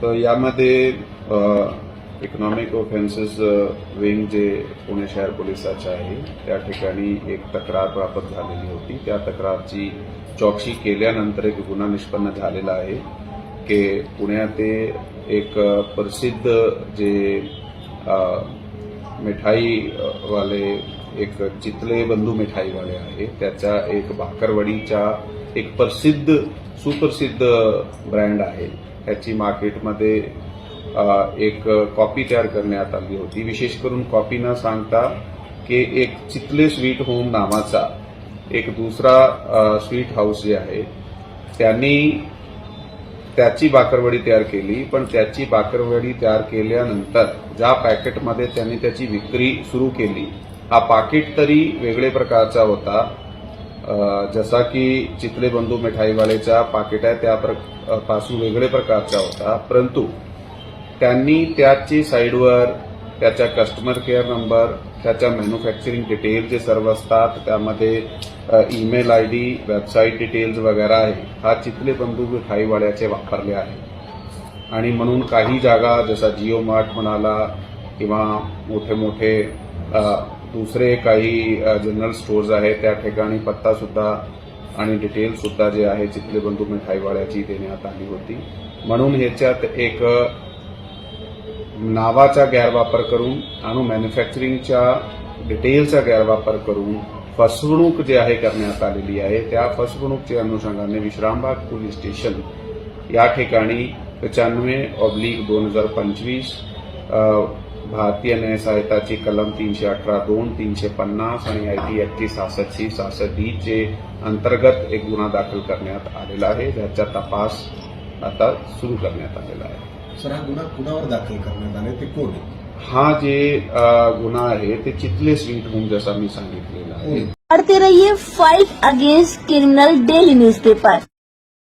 तर यामध्ये economic offences wing जे पुणे शहर पोलिसाचे आहे त्या ठिकाणी एक तक्रार प्राप्त झालेली होती. त्या तक्रारची चौकशी केल्यानंतर एक गुन्हा निष्पन्न झालेला आहे की पुण्यात एक प्रसिद्ध जे मिठाईवाले एक चितले बंधू मिठाईवाले आहे त्याच्या एक भाकरवडीच्या एक सुप्रसिद्ध ब्रँड आहे त्याची मार्केटमध्ये एक कॉपी तयार करण्यात आली होती. विशेष करून कॉपी न सांगता की एक चितले स्वीट होम नावाचा एक दुसरा स्वीट हाऊस जे आहे त्यांनी त्याची बाकरवडी तयार केली. पण त्याची बाकरवडी तयार केल्यानंतर ज्या पॅकेटमध्ये त्यांनी त्याची विक्री सुरू केली हा पाकिट तरी वेगळे प्रकारचा होता. जसा की चितले बंधू मिठाईवालेचा पाकिट आहे त्यापासून वेगळे प्रकारचा होता. परंतु त्यांनी त्याची साईडवर त्याच्या कस्टमर केअर नंबर त्याच्या मॅन्युफॅक्चरिंग डिटेल जे सर्व असतात त्यामध्ये ईमेल आयडी वेबसाईट डिटेल्स वगैरे आहे हा चितले बंधू मिठाईवाल्याचे वापरले आहे. आणि म्हणून काही जागा जसा जिओ मार्ट म्हणाला किंवा मोठे मोठे दुसरे काही जनरल स्टोर्स आहेत त्या ठिकाणी पत्ता सुद्धा आणि डिटेल सुद्धा जे आहे चितले बंधू मिठाईवाल्याची देण्यात आली होती. म्हणून ह्याच्यात एक नावाचा गैरवापर करून आणि मॅन्युफॅक्चरिंगच्या डिटेलचा गैरवापर करून फसवणूक जे आहे करण्यात आलेली आहे. त्या फसवणूकच्या अनुषंगाने विश्रामबाग पोलीस स्टेशन या ठिकाणी 95/2025 भारतीय न्याय संहिताची कलम 318(2), 350 आणि आयटी ऍक्टची 66(66)(d) चे अंतर्गत एक गुन्हा दाखल करण्यात आलेला आहे ज्याचा तपास आता सुरू करण्यात आलेला आहे. सर हा गुन्हा कुणावर दाखल करण्यात आले ते कोण आहे? हा जे गुन्हा आहे ते चितले स्वीट होम जसा मी सांगितलेला आहे. पढ़ते रहिए fight against criminal daily newspaper.